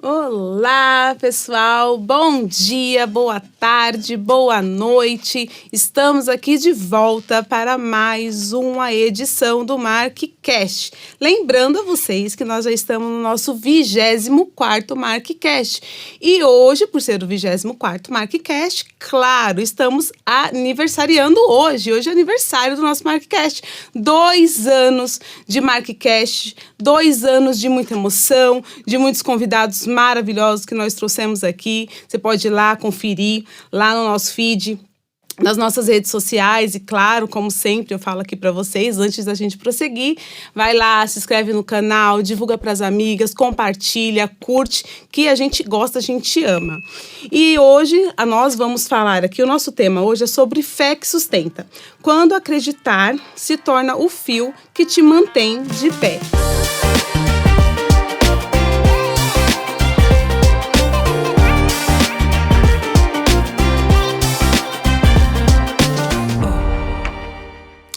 Olá, pessoal! Bom dia, boa tarde, boa noite. Estamos aqui de volta para mais uma edição do MarkCast. Lembrando a vocês que nós já estamos no nosso 24º MarkCast. E hoje, por ser o 24º MarkCast, claro, estamos aniversariando hoje. Hoje é aniversário do nosso MarkCast. 2 anos de MarkCast, 2 anos de muita emoção, de muitos convidados maravilhosos que nós trouxemos aqui. Você pode ir lá conferir, lá no nosso feed, nas nossas redes sociais. E claro, como sempre eu falo aqui para vocês, antes da gente prosseguir, vai lá, se inscreve no canal, divulga para as amigas, compartilha, curte, que a gente gosta, a gente ama. E hoje nós vamos falar aqui, o nosso tema hoje é sobre fé que sustenta. Quando acreditar se torna o fio que te mantém de pé.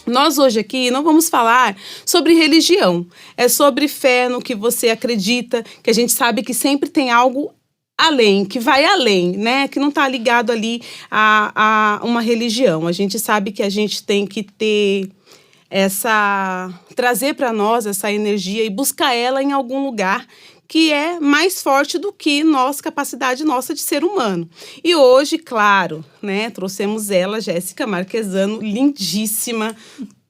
Nós hoje aqui não vamos falar sobre religião, é sobre fé no que você acredita, que a gente sabe que sempre tem algo além, que vai além, né? Que não está ligado ali a uma religião. A gente sabe que a gente tem que ter trazer para nós essa energia e buscar ela em algum lugar que é mais forte do que capacidade nossa de ser humano. E hoje, claro, né, trouxemos ela, Jéssica Marquesano, lindíssima,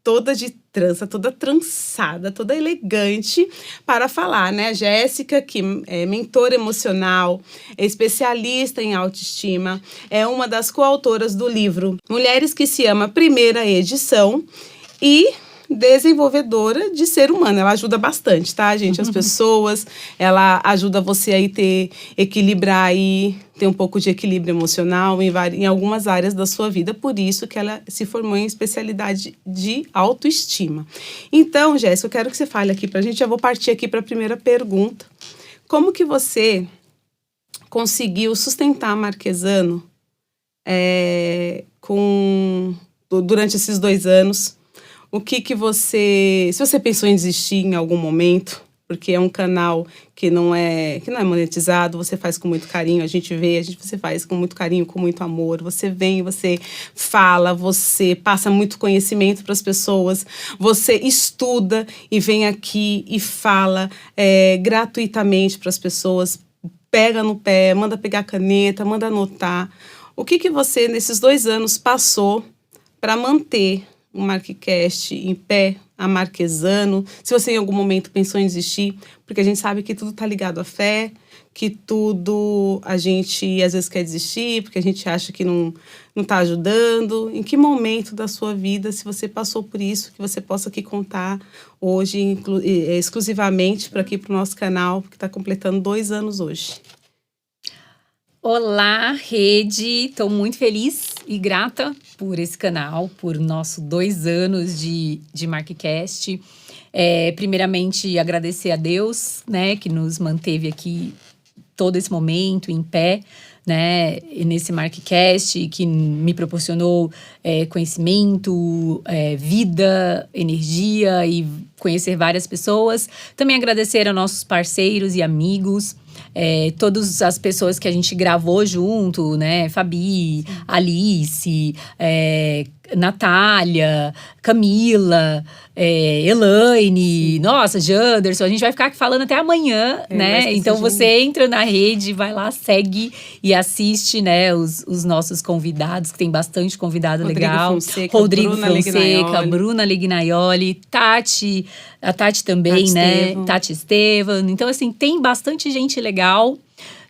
toda de trança, toda trançada, toda elegante, para falar, né? Jéssica, que é mentora emocional, é especialista em autoestima, é uma das coautoras do livro Mulheres que se Ama, primeira edição, e desenvolvedora de ser humano. Ela ajuda bastante, tá, gente? As pessoas, ela ajuda você aí equilibrar aí, ter um pouco de equilíbrio emocional em algumas áreas da sua vida. Por isso que ela se formou em especialidade de autoestima. Então, Jéssica, eu quero que você fale aqui pra gente. Já vou partir aqui para a primeira pergunta. Como que você conseguiu sustentar a Marquesano durante esses 2 anos? O que você... Se você pensou em desistir em algum momento, porque é um canal que não é monetizado, você faz com muito carinho, a gente vê, você faz com muito carinho, com muito amor, você vem, você fala, você passa muito conhecimento para as pessoas, você estuda e vem aqui e fala gratuitamente para as pessoas, pega no pé, manda pegar caneta, manda anotar. O que você, nesses 2 anos, passou para manter o MarkCast em pé, a Marquesano? Se você em algum momento pensou em desistir, porque a gente sabe que tudo está ligado à fé, que tudo a gente às vezes quer desistir, porque a gente acha que não está ajudando. Em que momento da sua vida, se você passou por isso, que você possa aqui contar hoje, exclusivamente para aqui para o nosso canal, que está completando 2 anos hoje. Olá, rede! Estou muito feliz e grata por esse canal, por nossos 2 anos de MarkCast. Primeiramente, agradecer a Deus, né, que nos manteve aqui todo esse momento em pé, né, nesse MarkCast, que me proporcionou conhecimento, vida, energia e conhecer várias pessoas. Também agradecer aos nossos parceiros e amigos, todas as pessoas que a gente gravou junto, né? Fabi, Alice, Natália, Camila, Elaine, nossa, Janderson, a gente vai ficar aqui falando até amanhã, né? Então você entra na rede, vai lá, segue e assiste, né, os nossos convidados, que tem bastante convidado legal. Rodrigo Fonseca, Bruna Lignaioli, Tati, a Tati também, né? Tati Estevam. Então, assim, tem bastante gente legal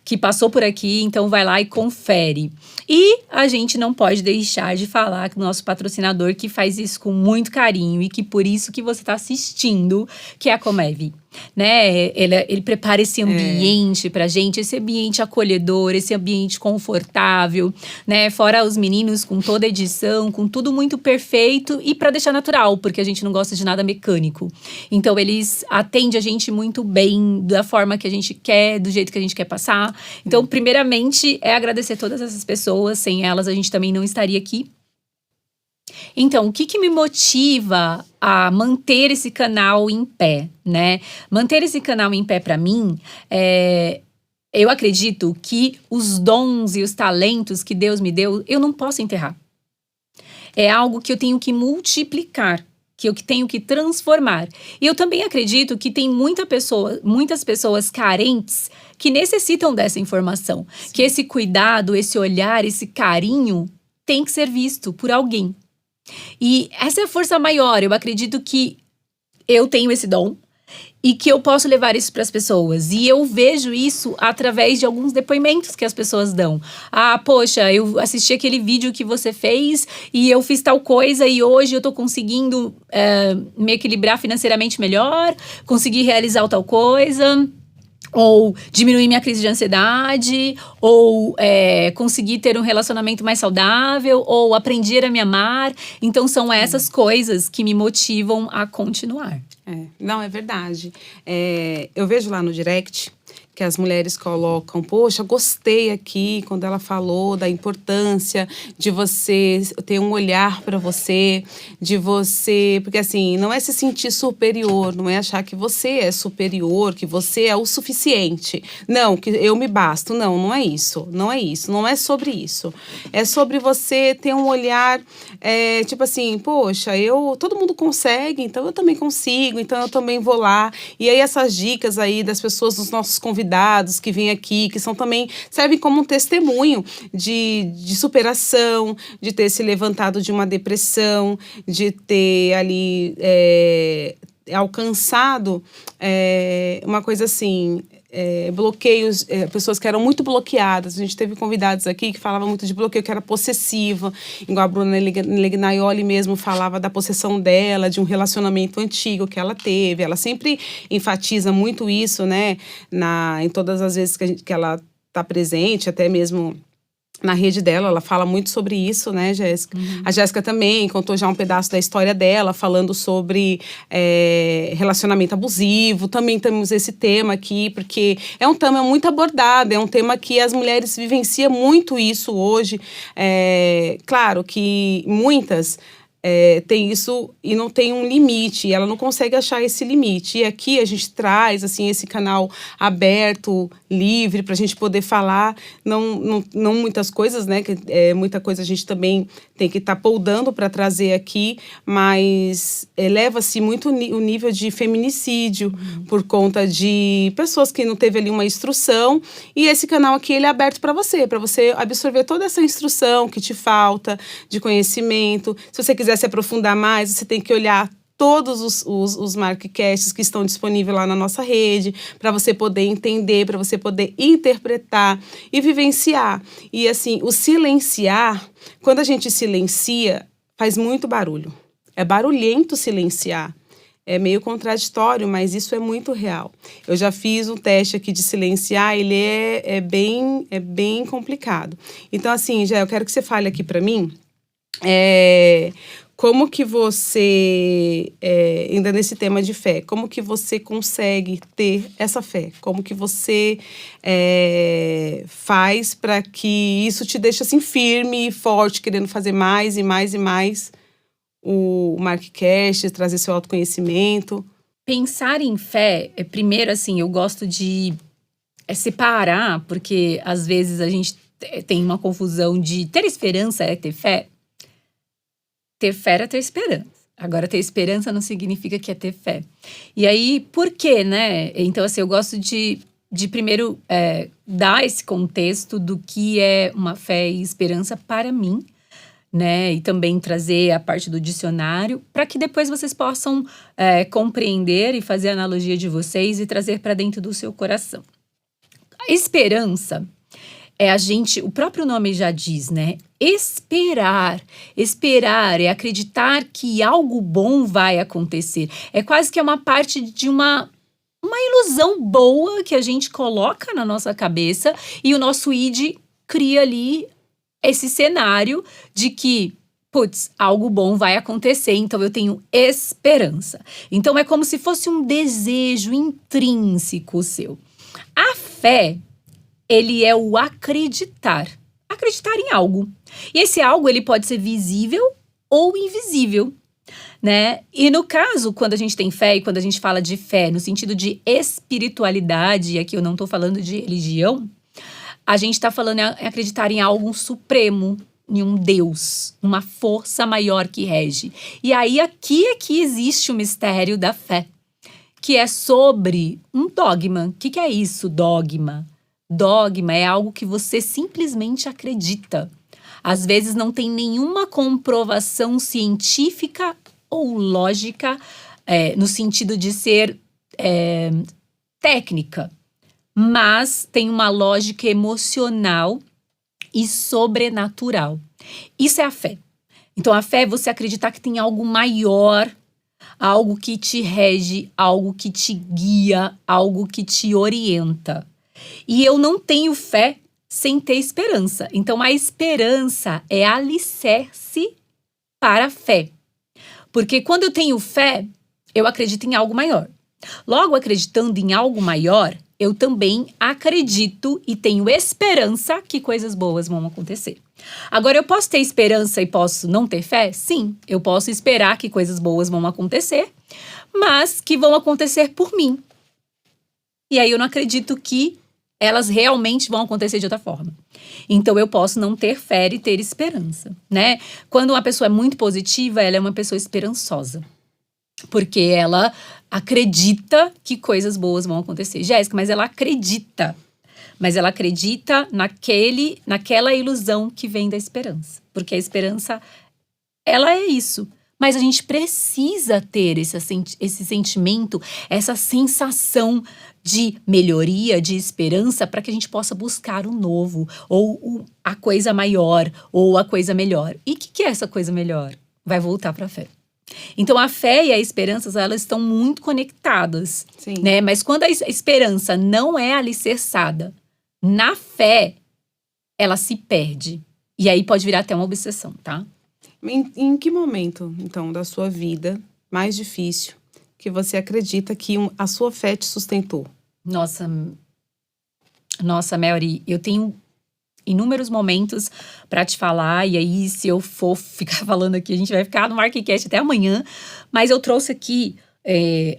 que passou por aqui, então vai lá e confere. E a gente não pode deixar de falar com o nosso patrocinador, que faz isso com muito carinho e que por isso que você está assistindo, que é a Comev. Né? Ele prepara esse ambiente pra gente, esse ambiente acolhedor, esse ambiente confortável, né? Fora os meninos com toda a edição, com tudo muito perfeito e pra deixar natural, porque a gente não gosta de nada mecânico. Então eles atendem a gente muito bem, da forma que a gente quer, do jeito que a gente quer passar. Então, primeiramente, é agradecer todas essas pessoas, sem elas a gente também não estaria aqui. Então, o que me motiva a manter esse canal em pé, né? Manter esse canal em pé para mim é eu acredito que os dons e os talentos que Deus me deu, eu não posso enterrar. É algo que eu tenho que multiplicar, que eu tenho que transformar. E eu também acredito que tem muitas pessoas carentes que necessitam dessa informação. Sim. Que esse cuidado, esse olhar, esse carinho tem que ser visto por alguém. E essa é a força maior. Eu acredito que eu tenho esse dom e que eu posso levar isso para as pessoas. E eu vejo isso através de alguns depoimentos que as pessoas dão. Ah, poxa, eu assisti aquele vídeo que você fez e eu fiz tal coisa e hoje eu tô conseguindo me equilibrar financeiramente melhor, conseguir realizar tal coisa, ou diminuir minha crise de ansiedade, ou conseguir ter um relacionamento mais saudável, ou aprender a me amar. Então, são essas coisas que me motivam a continuar. Não, é verdade. Eu vejo lá no direct que as mulheres colocam, poxa, gostei aqui quando ela falou da importância de você ter um olhar para você, de você, porque assim, não é se sentir superior, não é achar que você é superior, que você é o suficiente, não, que eu me basto, não é isso, não é sobre isso, é sobre você ter um olhar, tipo assim, poxa, todo mundo consegue, então eu também consigo, então eu também vou lá, e aí essas dicas aí das pessoas, dos nossos convidados que vêm aqui, que são também, servem como um testemunho de superação, de ter se levantado de uma depressão, de ter ali alcançado uma coisa assim, bloqueios, pessoas que eram muito bloqueadas. A gente teve convidados aqui que falavam muito de bloqueio, que era possessiva, igual a Bruna Legnaioli mesmo falava da possessão dela, de um relacionamento antigo que ela teve. Ela sempre enfatiza muito isso, né, em todas as vezes que ela está presente, até mesmo na rede dela, ela fala muito sobre isso, né, Jéssica? Uhum. A Jéssica também contou já um pedaço da história dela, falando sobre relacionamento abusivo. Também temos esse tema aqui, porque é um tema muito abordado, é um tema que as mulheres vivenciam muito isso hoje. Claro que muitas tem isso e não tem um limite, ela não consegue achar esse limite. E aqui a gente traz assim, esse canal aberto, livre, para a gente poder falar, não muitas coisas, né? Muita coisa a gente também tem que estar poldando para trazer aqui, mas eleva-se muito o nível de feminicídio por conta de pessoas que não teve ali uma instrução. E esse canal aqui ele é aberto para você absorver toda essa instrução que te falta de conhecimento. Se você quiser se aprofundar mais, você tem que olhar todos os Markcasts que estão disponíveis lá na nossa rede, para você poder entender, para você poder interpretar e vivenciar. E assim, o silenciar, quando a gente silencia, faz muito barulho. É barulhento silenciar. É meio contraditório, mas isso é muito real. Eu já fiz um teste aqui de silenciar, ele é bem complicado. Então, assim, eu quero que você fale aqui para mim, como que você, ainda nesse tema de fé, como que você consegue ter essa fé? Como que você faz para que isso te deixe assim firme e forte, querendo fazer mais e mais e mais o Markcast, trazer seu autoconhecimento? Pensar em fé, primeiro assim, eu gosto de separar, porque às vezes a gente tem uma confusão de ter esperança é ter fé. Ter fé é ter esperança. Agora, ter esperança não significa que é ter fé. E aí, por quê, né? Então, assim, eu gosto de primeiro dar esse contexto do que é uma fé e esperança para mim, né? E também trazer a parte do dicionário, para que depois vocês possam compreender e fazer a analogia de vocês e trazer para dentro do seu coração. A esperança o próprio nome já diz, né? Esperar é acreditar que algo bom vai acontecer. É quase que uma parte de uma ilusão boa que a gente coloca na nossa cabeça e o nosso id cria ali esse cenário de que, algo bom vai acontecer, então eu tenho esperança. Então é como se fosse um desejo intrínseco seu. A fé, ele é o acreditar em algo. E esse algo, ele pode ser visível ou invisível. né? E no caso, quando a gente tem fé e quando a gente fala de fé no sentido de espiritualidade, e aqui eu não tô falando de religião, a gente tá falando em acreditar em algo supremo, em um Deus, uma força maior que rege. E aí aqui é que existe o mistério da fé, que é sobre um dogma. O que é isso, dogma? Dogma é algo que você simplesmente acredita. Às vezes não tem nenhuma comprovação científica ou lógica, no sentido de ser técnica, mas tem uma lógica emocional e sobrenatural. Isso é a fé. Então a fé é você acreditar que tem algo maior, algo que te rege, algo que te guia, algo que te orienta. E eu não tenho fé sem ter esperança. Então a esperança é alicerce para a fé. Porque quando eu tenho fé, eu acredito em algo maior. Logo, acreditando em algo maior, eu também acredito e tenho esperança que coisas boas vão acontecer. Agora, eu posso ter esperança e posso não ter fé? Sim, eu posso esperar que coisas boas vão acontecer, mas que vão acontecer por mim. E aí eu não acredito que elas realmente vão acontecer de outra forma. Então, eu posso não ter fé e ter esperança, né? Quando uma pessoa é muito positiva, ela é uma pessoa esperançosa. Porque ela acredita que coisas boas vão acontecer. Jéssica, mas ela acredita. Mas ela acredita naquela ilusão que vem da esperança. Porque a esperança, ela é isso. Mas a gente precisa ter esse sentimento, essa sensação de melhoria, de esperança, para que a gente possa buscar o novo, ou a coisa maior, ou a coisa melhor. E o que é essa coisa melhor? Vai voltar para a fé. Então, a fé e a esperança, elas estão muito conectadas, Sim. né? Mas quando a esperança não é alicerçada na fé, ela se perde. E aí pode virar até uma obsessão, tá? Em que momento, então, da sua vida mais difícil que você acredita que a sua fé te sustentou? Nossa, Mary, eu tenho inúmeros momentos para te falar, e aí se eu for ficar falando aqui, a gente vai ficar no MarkCast até amanhã, mas eu trouxe aqui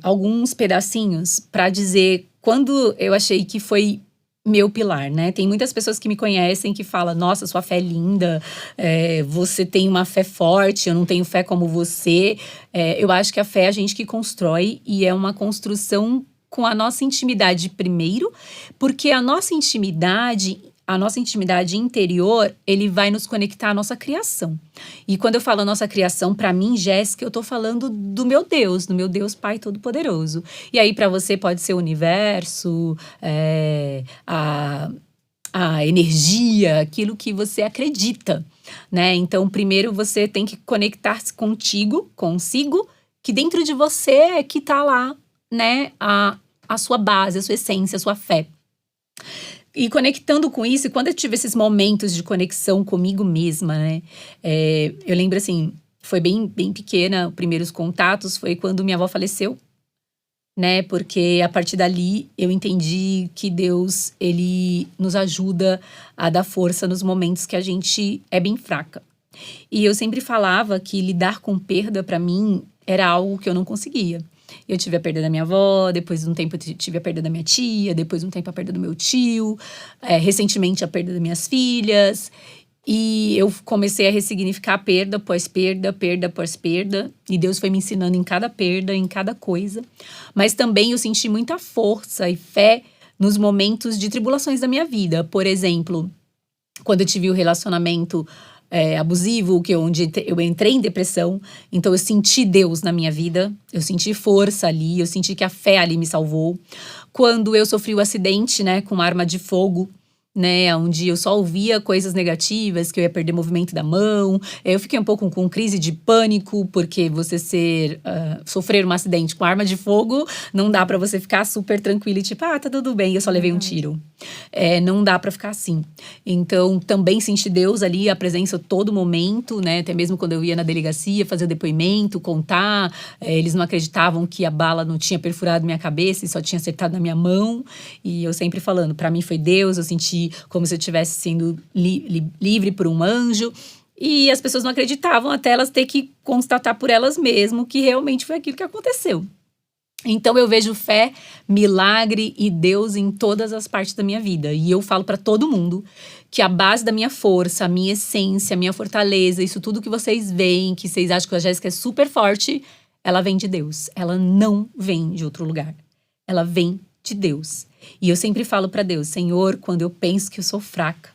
alguns pedacinhos para dizer quando eu achei que foi meu pilar, né? Tem muitas pessoas que me conhecem que falam, nossa, sua fé é linda, você tem uma fé forte, eu não tenho fé como você. Eu acho que a fé é a gente que constrói, e é uma construção com a nossa intimidade primeiro, porque a nossa intimidade interior, ele vai nos conectar à nossa criação. E quando eu falo nossa criação, para mim, Jéssica, eu tô falando do meu Deus Pai Todo-Poderoso. E aí, para você, pode ser o universo, a energia, aquilo que você acredita, né? Então, primeiro você tem que conectar-se consigo, que dentro de você é que tá lá, né? A sua base, a sua essência, a sua fé. E conectando com isso, quando eu tive esses momentos de conexão comigo mesma, né? Eu lembro assim, foi bem pequena, os primeiros contatos foi quando minha avó faleceu, né? Porque a partir dali eu entendi que Deus, ele nos ajuda a dar força nos momentos que a gente é bem fraca. E eu sempre falava que lidar com perda, para mim, era algo que eu não conseguia. Eu tive a perda da minha avó, depois de um tempo eu tive a perda da minha tia, depois de um tempo a perda do meu tio, recentemente a perda das minhas filhas. E eu comecei a ressignificar perda após perda, perda após perda. E Deus foi me ensinando em cada perda, em cada coisa. Mas também eu senti muita força e fé nos momentos de tribulações da minha vida. Por exemplo, quando eu tive o relacionamento abusivo, onde eu entrei em depressão, então eu senti Deus na minha vida, eu senti força ali, eu senti que a fé ali me salvou. Quando eu sofri o acidente, né, com arma de fogo, né, onde eu só ouvia coisas negativas, que eu ia perder movimento da mão, eu fiquei um pouco com crise de pânico, porque você sofrer um acidente com arma de fogo, não dá pra você ficar super tranquilo e tipo, tá tudo bem, eu só levei um tiro. Não dá pra ficar assim. Então, também senti Deus ali, a presença todo momento, né, até mesmo quando eu ia na delegacia fazer o depoimento, contar, eles não acreditavam que a bala não tinha perfurado minha cabeça e só tinha acertado na minha mão, e eu sempre falando, pra mim foi Deus, eu senti como se eu estivesse sendo livre por um anjo. E as pessoas não acreditavam até elas ter que constatar por elas mesmas que realmente foi aquilo que aconteceu. Então eu vejo fé, milagre e Deus em todas as partes da minha vida. E eu falo para todo mundo que a base da minha força, a minha essência, a minha fortaleza, isso tudo que vocês veem, que vocês acham que a Jéssica é super forte, ela vem de Deus. Ela não vem de outro lugar. Ela vem de Deus. E eu sempre falo para Deus, Senhor, quando eu penso que eu sou fraca,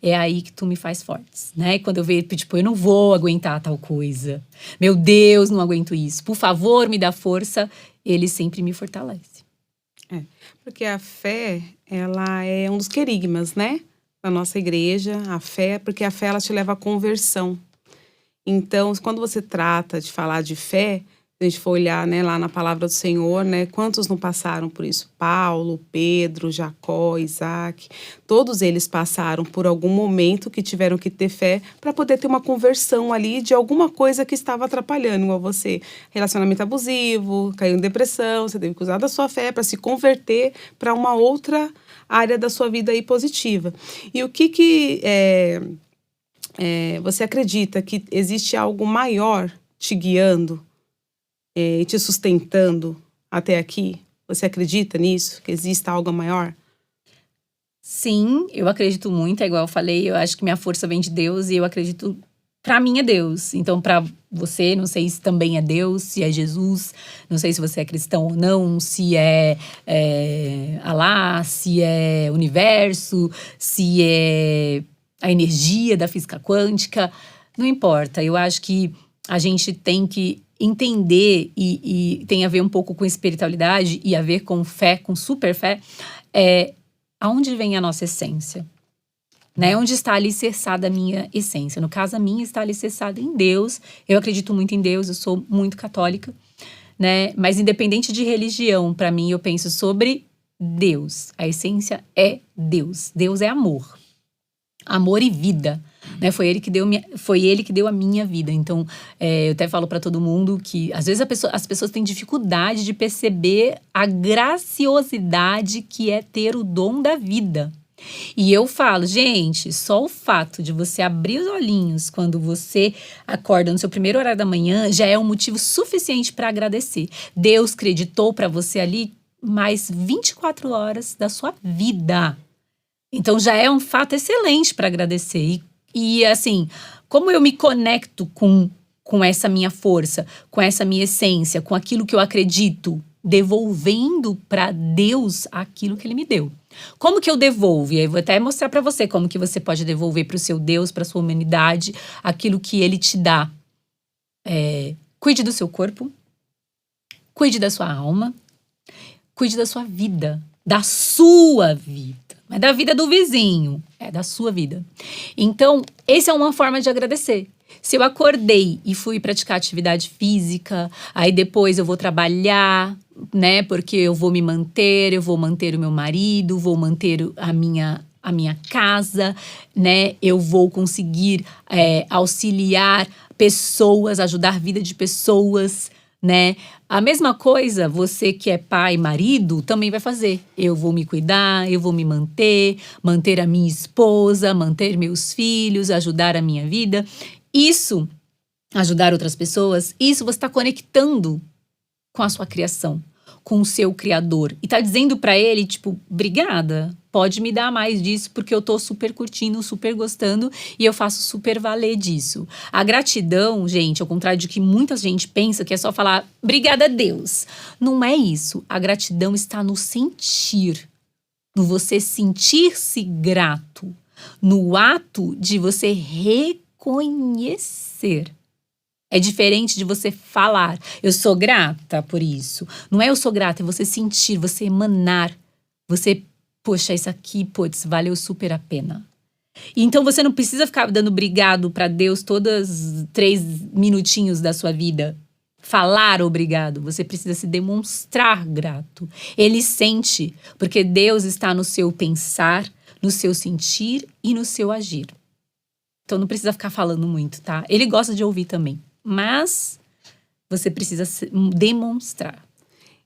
é aí que tu me faz fortes, né? Quando eu vejo, tipo, eu não vou aguentar tal coisa. Meu Deus, não aguento isso. Por favor, me dá força. Ele sempre me fortalece. Porque a fé, ela é um dos querigmas, né? Da nossa igreja, a fé, porque a fé, ela te leva à conversão. Então, quando você trata de falar de fé, se a gente for olhar, né, lá na palavra do Senhor, né, quantos não passaram por isso? Paulo, Pedro, Jacó, Isaac, todos eles passaram por algum momento que tiveram que ter fé para poder ter uma conversão ali de alguma coisa que estava atrapalhando, igual você. Relacionamento abusivo, caiu em depressão, você teve que usar da sua fé para se converter para uma outra área da sua vida aí positiva. E o que você acredita que existe algo maior te guiando e te sustentando até aqui? Você acredita nisso? Que exista algo maior? Sim, eu acredito muito, é igual eu falei, eu acho que minha força vem de Deus e eu acredito, pra mim é Deus. Então, pra você, não sei se também é Deus, se é Jesus, não sei se você é cristão ou não, se é Alá, se é universo, se é a energia da física quântica, não importa. Eu acho que a gente tem que entender e tem a ver um pouco com espiritualidade e a ver com fé, com super fé, aonde vem a nossa essência, né? Onde está alicerçada a minha essência? No caso, a minha está alicerçada em Deus. Eu acredito muito em Deus, eu sou muito católica, né? Mas independente de religião, para mim, eu penso sobre Deus. A essência é Deus. Deus é amor. Amor e vida, né? Foi ele que deu a minha vida. Então, eu até falo para todo mundo que às vezes as pessoas têm dificuldade de perceber a graciosidade que é ter o dom da vida. E eu falo, gente, só o fato de você abrir os olhinhos quando você acorda no seu primeiro horário da manhã já é um motivo suficiente para agradecer. Deus creditou para você ali mais 24 horas da sua vida. Então, já é um fato excelente para agradecer. E, assim, como eu me conecto com essa minha força, com essa minha essência, com aquilo que eu acredito, devolvendo para Deus aquilo que Ele me deu. Como que eu devolvo? E aí, eu vou até mostrar para você como que você pode devolver para o seu Deus, para sua humanidade, aquilo que Ele te dá. Cuide do seu corpo, cuide da sua alma, cuide da sua vida, da sua vida. Não é da vida do vizinho, é da sua vida. Então, essa é uma forma de agradecer. Se eu acordei e fui praticar atividade física, aí depois eu vou trabalhar, né? Porque eu vou me manter, eu vou manter o meu marido, vou manter a minha casa, né? Eu vou conseguir auxiliar pessoas, ajudar a vida de pessoas, né? A mesma coisa, você que é pai, marido, também vai fazer. Eu vou me cuidar, eu vou me manter a minha esposa, manter meus filhos, ajudar a minha vida. Isso, ajudar outras pessoas, isso você está conectando com a sua criação, com o seu criador. E tá dizendo para ele, tipo, obrigada, pode me dar mais disso, porque eu tô super curtindo, super gostando e eu faço super valer disso. A gratidão, gente, ao contrário de que muita gente pensa que é só falar obrigada a Deus. Não é isso. A gratidão está no sentir, no você sentir-se grato, no ato de você reconhecer. É diferente de você falar, eu sou grata por isso. Não é eu sou grata, é você sentir, você emanar. Você, poxa, isso aqui, putz, valeu super a pena. E então você não precisa ficar dando obrigado para Deus todos 3 minutinhos da sua vida. Falar obrigado, você precisa se demonstrar grato. Ele sente, porque Deus está no seu pensar, no seu sentir e no seu agir. Então não precisa ficar falando muito, tá? Ele gosta de ouvir também. Mas você precisa demonstrar.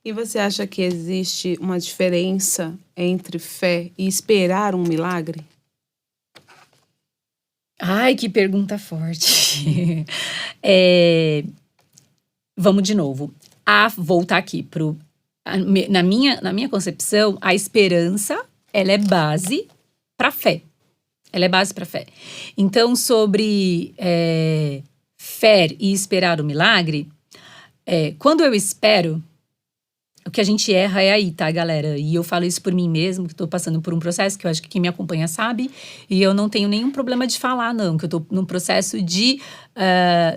E você acha que existe uma diferença entre fé e esperar um milagre? Ai, que pergunta forte. Vamos de novo. Voltar aqui na minha concepção, a esperança, ela é base para fé. Ela é base para fé. Então, sobre fé e esperar o milagre, quando eu espero, o que a gente erra é aí, tá, galera? E eu falo isso por mim mesmo, que tô passando por um processo que eu acho que quem me acompanha sabe, e eu não tenho nenhum problema de falar, não, que eu tô num processo de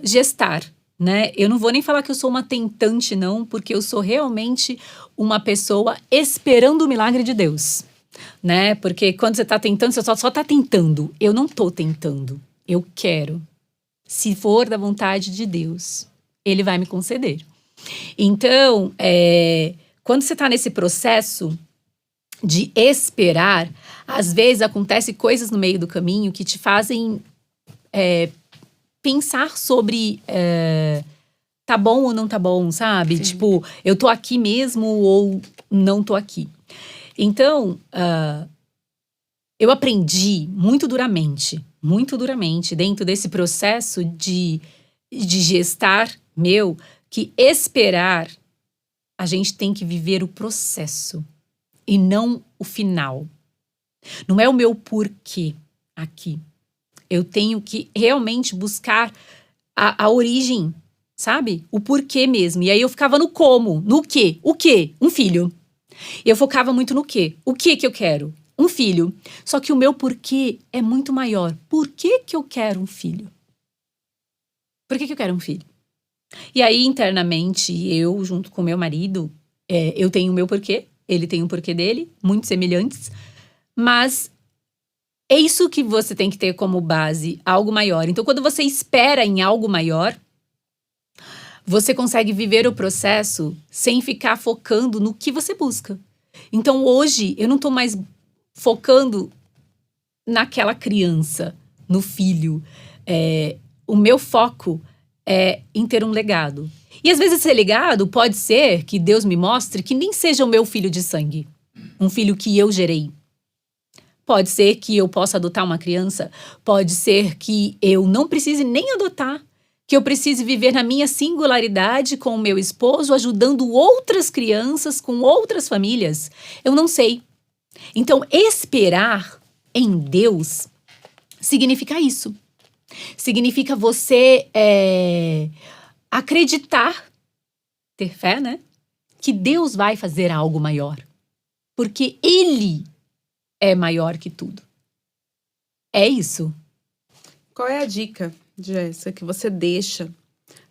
gestar, né? Eu não vou nem falar que eu sou uma tentante, não, porque eu sou realmente uma pessoa esperando o milagre de Deus, né? Porque quando você tá tentando, você só tá tentando. Eu não tô tentando, eu quero. Se for da vontade de Deus, Ele vai me conceder. Então, quando você tá nesse processo de esperar, às vezes acontecem coisas no meio do caminho que te fazem pensar sobre tá bom ou não tá bom, sabe? Sim. Tipo, eu tô aqui mesmo ou não tô aqui. Então, eu aprendi muito duramente, dentro desse processo de gestar meu, que esperar, a gente tem que viver o processo e não o final. Não é o meu porquê aqui. Eu tenho que realmente buscar a origem, sabe? O porquê mesmo. E aí eu ficava no como, no quê? O quê? Um filho. Eu focava muito no quê? O que eu quero? Um filho. Só que o meu porquê é muito maior. Por que eu quero um filho? Por que eu quero um filho? E aí, internamente, eu, junto com meu marido, eu tenho o meu porquê, ele tem o porquê dele, muito semelhantes, mas é isso que você tem que ter como base, algo maior. Então, quando você espera em algo maior, você consegue viver o processo sem ficar focando no que você busca. Então, hoje, eu não tô mais focando naquela criança, no filho. O meu foco é em ter um legado. E às vezes esse legado pode ser que Deus me mostre que nem seja o meu filho de sangue. Um filho que eu gerei. Pode ser que eu possa adotar uma criança. Pode ser que eu não precise nem adotar. Que eu precise viver na minha singularidade com o meu esposo, ajudando outras crianças com outras famílias. Eu não sei. Então, esperar em Deus significa isso. Significa você acreditar, ter fé, né? Que Deus vai fazer algo maior. Porque Ele é maior que tudo. É isso. Qual é a dica, Jéssica, que você deixa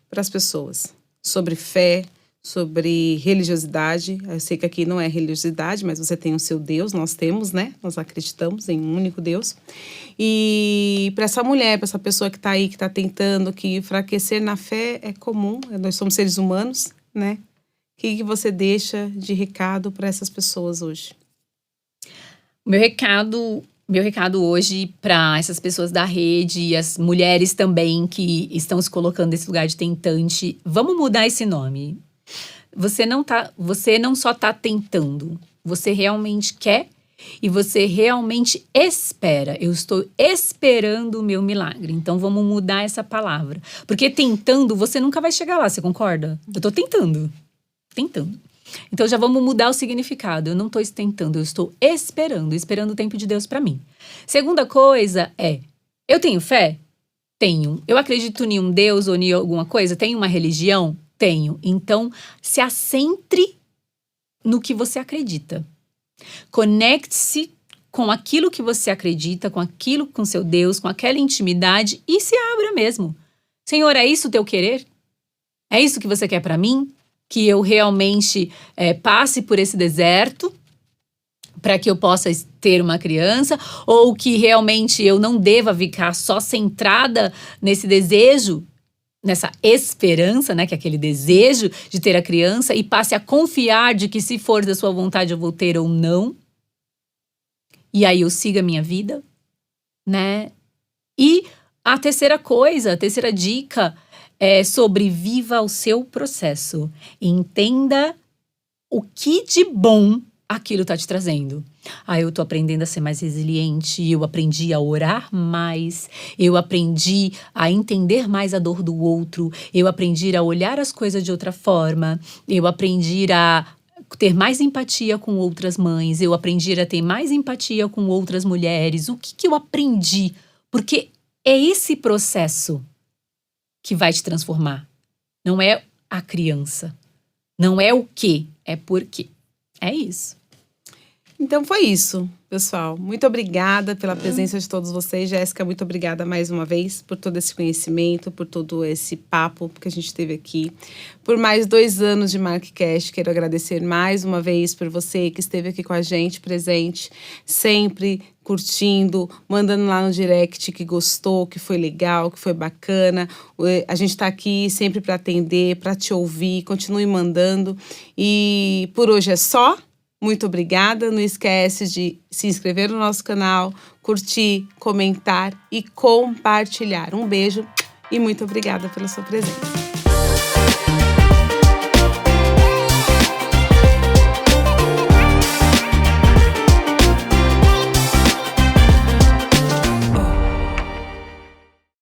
para as pessoas sobre fé, sobre religiosidade? Eu sei que aqui não é religiosidade, mas você tem o seu Deus, nós temos, né? Nós acreditamos em um único Deus. E para essa mulher, para essa pessoa que está aí, que está tentando, que enfraquecer na fé é comum, nós somos seres humanos, né? O que você deixa de recado para essas pessoas hoje? Meu recado hoje para essas pessoas da rede e as mulheres também que estão se colocando nesse lugar de tentante, vamos mudar esse nome. Você não só tá tentando, você realmente quer e você realmente espera. Eu estou esperando o meu milagre. Então vamos mudar essa palavra. Porque tentando, você nunca vai chegar lá, você concorda? Eu tô tentando. Então já vamos mudar o significado. Eu não estou tentando, eu estou esperando o tempo de Deus para mim. Segunda coisa eu tenho fé? Tenho. Eu acredito em um Deus ou em alguma coisa? Tenho uma religião? Tenho. Então, se assentre no que você acredita. Conecte-se com aquilo que você acredita, com seu Deus, com aquela intimidade e se abra mesmo. Senhor, é isso o teu querer? É isso que você quer para mim? Que eu realmente passe por esse deserto para que eu possa ter uma criança? Ou que realmente eu não deva ficar só centrada nesse desejo, nessa esperança, né, que é aquele desejo de ter a criança, e passe a confiar de que se for da sua vontade eu vou ter ou não. E aí eu siga a minha vida, né? E a terceira dica é sobre viva o seu processo. Entenda o que de bom aquilo está te trazendo. Eu tô aprendendo a ser mais resiliente, eu aprendi a orar mais, eu aprendi a entender mais a dor do outro, eu aprendi a olhar as coisas de outra forma, eu aprendi a ter mais empatia com outras mães, eu aprendi a ter mais empatia com outras mulheres. O que eu aprendi? Porque é esse processo que vai te transformar. Não é a criança. Não é o quê, é por quê. É isso. Então foi isso, pessoal. Muito obrigada pela presença de todos vocês. Jéssica, muito obrigada mais uma vez por todo esse conhecimento, por todo esse papo que a gente teve aqui. Por mais 2 anos de MarkCast, quero agradecer mais uma vez por você que esteve aqui com a gente, presente, sempre curtindo, mandando lá no direct que gostou, que foi legal, que foi bacana. A gente está aqui sempre para atender, para te ouvir. Continue mandando. E por hoje é só. Muito obrigada. Não esquece de se inscrever no nosso canal, curtir, comentar e compartilhar. Um beijo e muito obrigada pela sua presença.